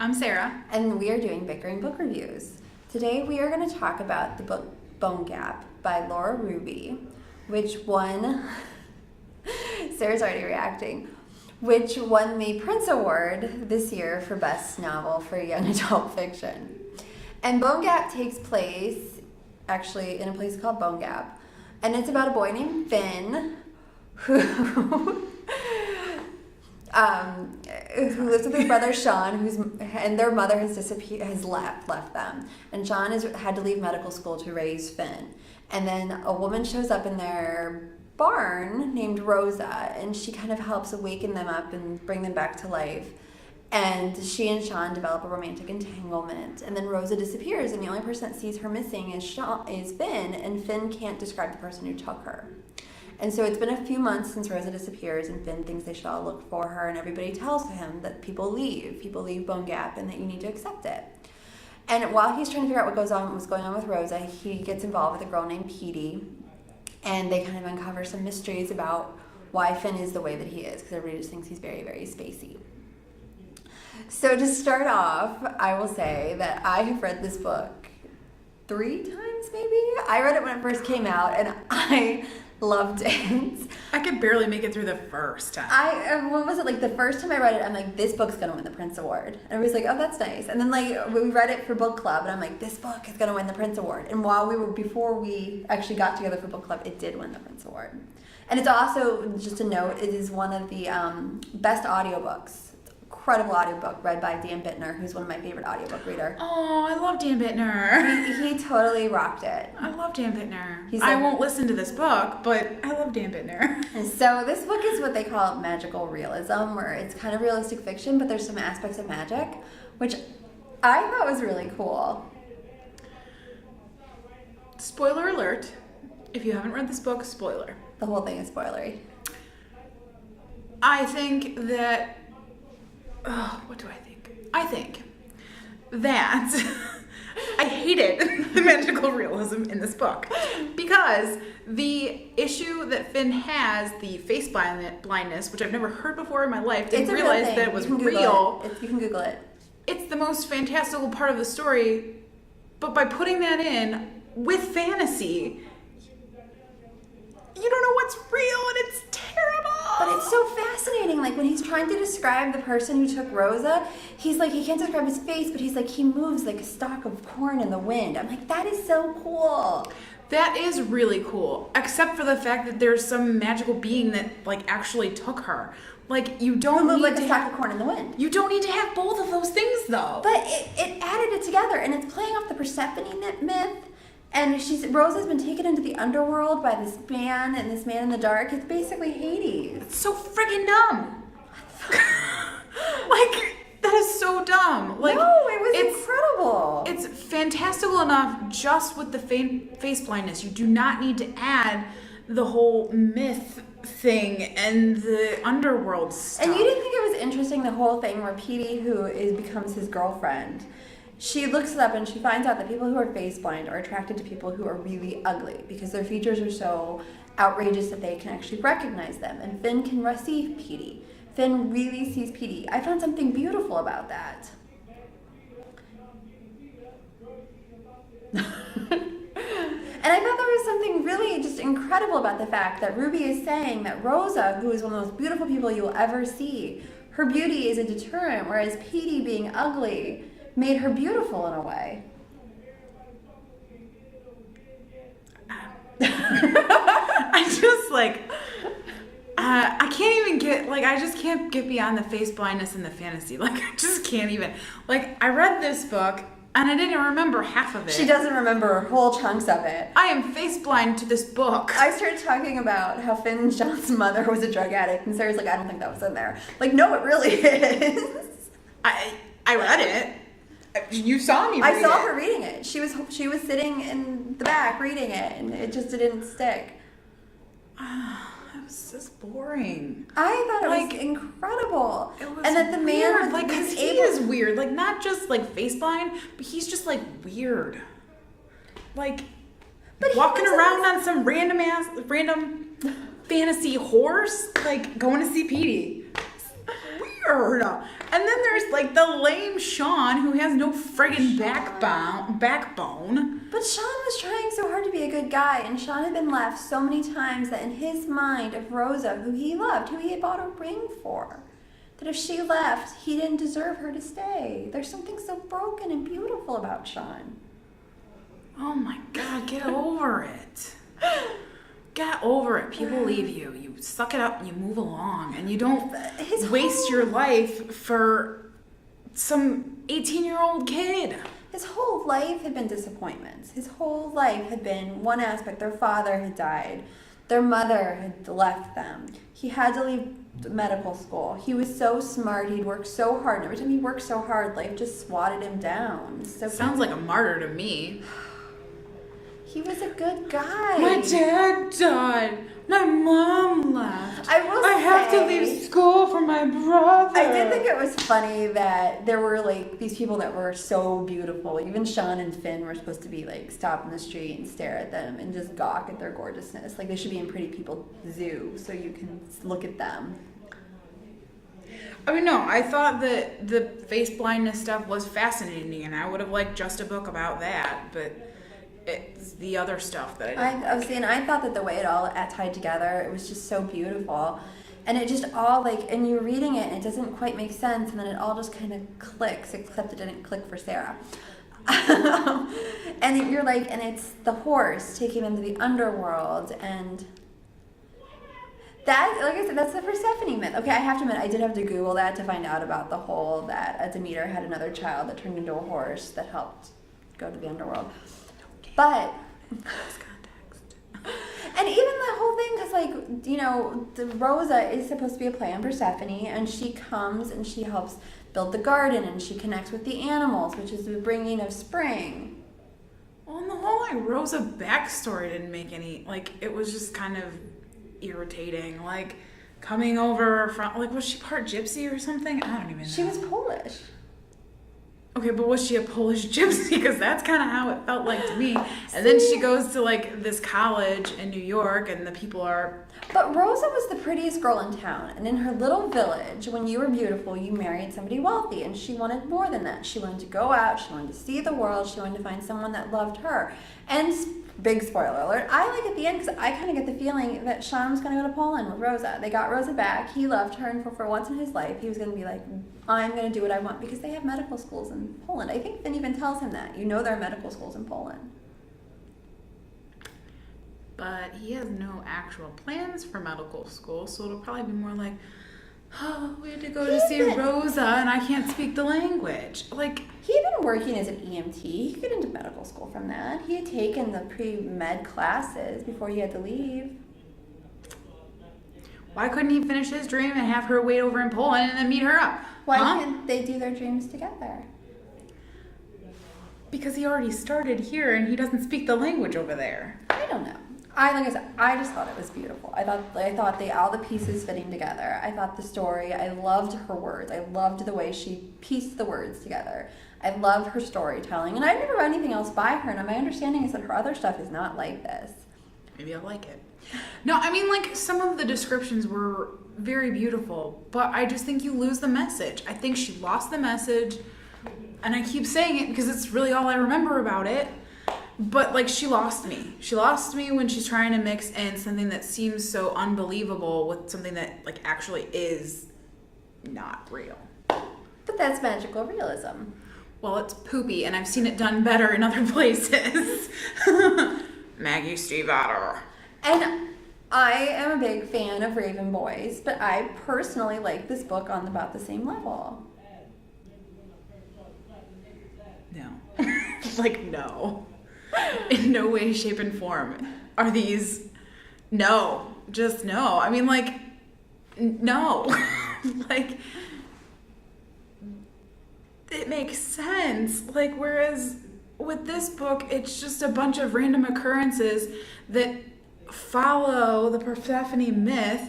I'm Sarah. And we are doing Bickering book reviews. Today we are going to talk about the book Bone Gap by Laura Ruby, which won, Sarah's already reacting, which won the Prince Award this year for Best Novel for Young Adult Fiction. And Bone Gap takes place, actually, in a place called Bone Gap. And it's about a boy named Finn who lives with his brother Sean, and their mother has left them, and Sean has had to leave medical school to raise Finn. And then a woman shows up in their barn named Rosa, and she kind of helps awaken them up and bring them back to life. And she and Sean develop a romantic entanglement, and then Rosa disappears, and the only person that sees her missing is Finn, and Finn can't describe the person who took her. And so it's been a few months since Rosa disappears, and Finn thinks they should all look for her, and everybody tells him that people leave Bone Gap, and that you need to accept it. And while he's trying to figure out what's going on with Rosa, he gets involved with a girl named Petey, and they kind of uncover some mysteries about why Finn is the way that he is, because everybody just thinks he's very, very spacey. So to start off, I will say that I have read this book 3 times, maybe? I read it when it first came out, and I loved it. I could barely make it through the first time. What was it, like the first time I read it, I'm like, this book's gonna win the Prince Award. And everybody's like, oh, that's nice. And then like we read it for book club, and I'm like, this book is gonna win the Prince Award. And before we actually got together for book club, it did win the Prince Award. And it's also, just a note, it is one of the best audiobooks. Incredible audiobook read by Dan Bittner, who's one of my favorite audiobook reader. Oh, I love Dan Bittner. He totally rocked it. I love Dan Bittner. I won't listen to this book, but I love Dan Bittner. And so this book is what they call magical realism, where it's kind of realistic fiction, but there's some aspects of magic, which I thought was really cool. Spoiler alert. If you haven't read this book, spoiler. The whole thing is spoilery. I think that... what do I think? I think that I hated the magical realism in this book because the issue that Finn has, the face blindness, which I've never heard before in my life, didn't realize that it was real. You can Google it. It's the most fantastical part of the story, but by putting that in with fantasy, you don't know what's real, and it's terrible. But it's so fascinating. Like when he's trying to describe the person who took Rosa, he's like, he can't describe his face, but he's like, he moves like a stalk of corn in the wind. I'm like, that is so cool. That is really cool, except for the fact that there's some magical being that like actually took her. Like you don't move need like to a stalk of corn in the wind. You don't need to have both of those things though. But it added it together, and it's playing off the Persephone myth. And Rosa's been taken into the underworld by this man, and this man in the dark. It's basically Hades. It's so friggin' dumb. Like, that is so dumb. Like, no, it was incredible. It's fantastical enough just with the face blindness. You do not need to add the whole myth thing and the underworld stuff. And you didn't think it was interesting, the whole thing where Petey, becomes his girlfriend, she looks it up and she finds out that people who are face blind are attracted to people who are really ugly because their features are so outrageous that they can actually recognize them. And Finn can see Petey. Finn really sees Petey. I found something beautiful about that. And I thought there was something really just incredible about the fact that Ruby is saying that Rosa, who is one of the most beautiful people you will ever see, her beauty is a deterrent, whereas Petey being ugly made her beautiful in a way. I just like, I can't even get, like, I just can't get beyond the face blindness and the fantasy. Like, I just can't even. Like, I read this book and I didn't remember half of it. She doesn't remember whole chunks of it. I am face blind to this book. I started talking about how Finn John's mother was a drug addict, and Sarah's like, I don't think that was in there. Like, no, it really is. I read it. You saw me reading it. I saw her reading it. She was sitting in the back reading it, and it just didn't stick. It was just boring. I thought it was incredible. It was and that the weird. man Like, because he is weird. Like, not just like face blind, but he's just like weird. Like, but walking around on some random fantasy horse, like going to see Petey. Weird. weird. And then there's like the lame Sean who has no friggin' backbone. But Sean was trying so hard to be a good guy, and Sean had been left so many times that in his mind of Rosa, who he loved, who he had bought a ring for, that if she left, he didn't deserve her to stay. There's something so broken and beautiful about Sean. Oh my God, get over it. Get over it. People leave you. You suck it up and you move along. And you don't waste your life for some 18-year-old kid. His whole life had been disappointments. His whole life had been one aspect. Their father had died. Their mother had left them. He had to leave medical school. He was so smart. He'd worked so hard. And every time he worked so hard, life just swatted him down. So sounds like a martyr to me. He was a good guy. My dad died. My mom left. I have to leave school for my brother. I did think it was funny that there were like these people that were so beautiful. Even Sean and Finn were supposed to be like stop in the street and stare at them and just gawk at their gorgeousness. Like they should be in Pretty People Zoo so you can look at them. I mean, no, I thought that the face blindness stuff was fascinating, and I would have liked just a book about that, but it's the other stuff that I thought that the way it all tied together, it was just so beautiful. And it just all like, and you're reading it and it doesn't quite make sense, and then it all just kind of clicks, except it didn't click for Sarah. And you're like, and it's the horse taking them to the underworld, and that, like I said, that's the Persephone myth. Okay, I have to admit, I did have to Google that to find out about the whole that Demeter had another child that turned into a horse that helped go to the underworld. But, and even the whole thing, because like, you know, the Rosa is supposed to be a play on Persephone, and she comes and she helps build the garden, and she connects with the animals, which is the bringing of spring. Well, and the whole like Rosa backstory didn't make any, like, it was just kind of irritating. Like, coming over from, like, was she part gypsy or something? I don't even know. She was Polish. Okay, but was she a Polish gypsy? Because that's kind of how it felt like to me. And then she goes to, like, this college in New York, and the people are... But Rosa was the prettiest girl in town. And in her little village, when you were beautiful, you married somebody wealthy. And she wanted more than that. She wanted to go out. She wanted to see the world. She wanted to find someone that loved her. And big spoiler alert, I like at the end, because I kind of get the feeling that Sean was going to go to Poland with Rosa. They got Rosa back. He loved her. And for once in his life, he was going to be like, I'm going to do what I want, because they have medical schools in Poland. I think Finn even tells him that. You know there are medical schools in Poland. But he has no actual plans for medical school, so it'll probably be more like, oh, we had to go to see Rosa, and I can't speak the language. Like, he had been working as an EMT. He could get into medical school from that. He had taken the pre-med classes before he had to leave. Why couldn't he finish his dream and have her wait over in Poland and then meet her up? Why can't they do their dreams together? Because he already started here and he doesn't speak the language over there. I don't know. Like I said, I just thought it was beautiful. I thought all the pieces fitting together. I thought the story. I loved her words. I loved the way she pieced the words together. I loved her storytelling, and I've never read anything else by her. And my understanding is that her other stuff is not like this. Maybe I'll like it. No, I mean, like, some of the descriptions were very beautiful, but I just think you lose the message. I think she lost the message, and I keep saying it because it's really all I remember about it. But, like, she lost me. She lost me when she's trying to mix in something that seems so unbelievable with something that, like, actually is not real. But that's magical realism. Well, it's poopy, and I've seen it done better in other places. Maggie Stiefvater. And I am a big fan of Raven Boys, but I personally like this book on about the same level. No. Like, no. In no way, shape, and form are these... No. Just no. I mean, like, no. Like, it makes sense. Like, whereas with this book, it's just a bunch of random occurrences that follow the Persephone myth,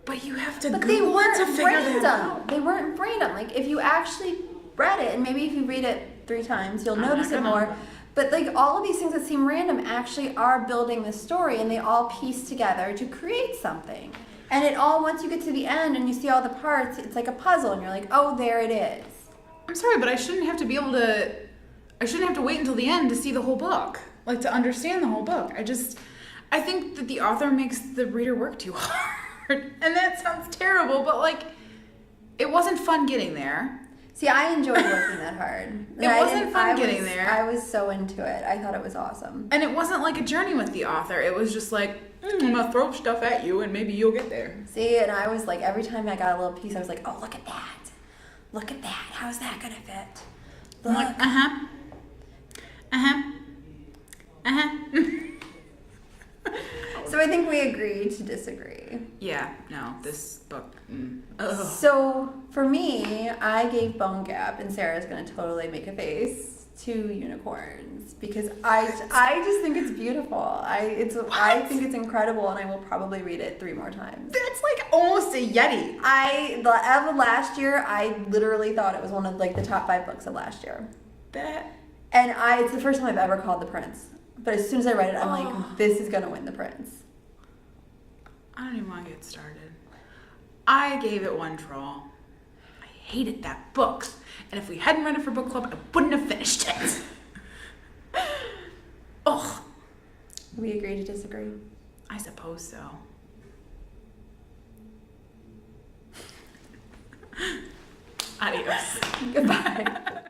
but you have to Google it to figure that out. They weren't random. Like, if you actually read it, and maybe if you read it 3 times, you'll notice it more. But, like, all of these things that seem random actually are building the story, and they all piece together to create something. And it all, once you get to the end and you see all the parts, it's like a puzzle, and you're like, oh, there it is. I'm sorry, but I shouldn't have to be able to. I shouldn't have to wait until the end to see the whole book, like to understand the whole book. I think that the author makes the reader work too hard, and that sounds terrible, but like, it wasn't fun getting there. See, I enjoyed working that hard. It wasn't fun getting there. I was so into it. I thought it was awesome. And it wasn't like a journey with the author. It was just like, I'm gonna throw stuff at you, and maybe you'll get there. See, and I was like, every time I got a little piece, I was like, oh, look at that. Look at that. How's that gonna fit? I'm like, uh-huh. Uh-huh. Uh-huh. So I think we agreed to disagree. Yeah, no, this book. So for me, I gave Bone Gap, and Sarah's gonna totally make a face, 2 unicorns, because I just think it's beautiful. I think it's incredible, and I will probably read it 3 more times. That's like almost a Yeti. Of last year, I literally thought it was one of like the top 5 books of last year. And it's the first time I've ever called The Prince. But as soon as I read it, I'm like, this is gonna win The Prince. I don't even want to get started. I gave it 1 troll. I hated that book. And if we hadn't read it for book club, I wouldn't have finished it. Ugh. We agree to disagree. I suppose so. Adios. Goodbye.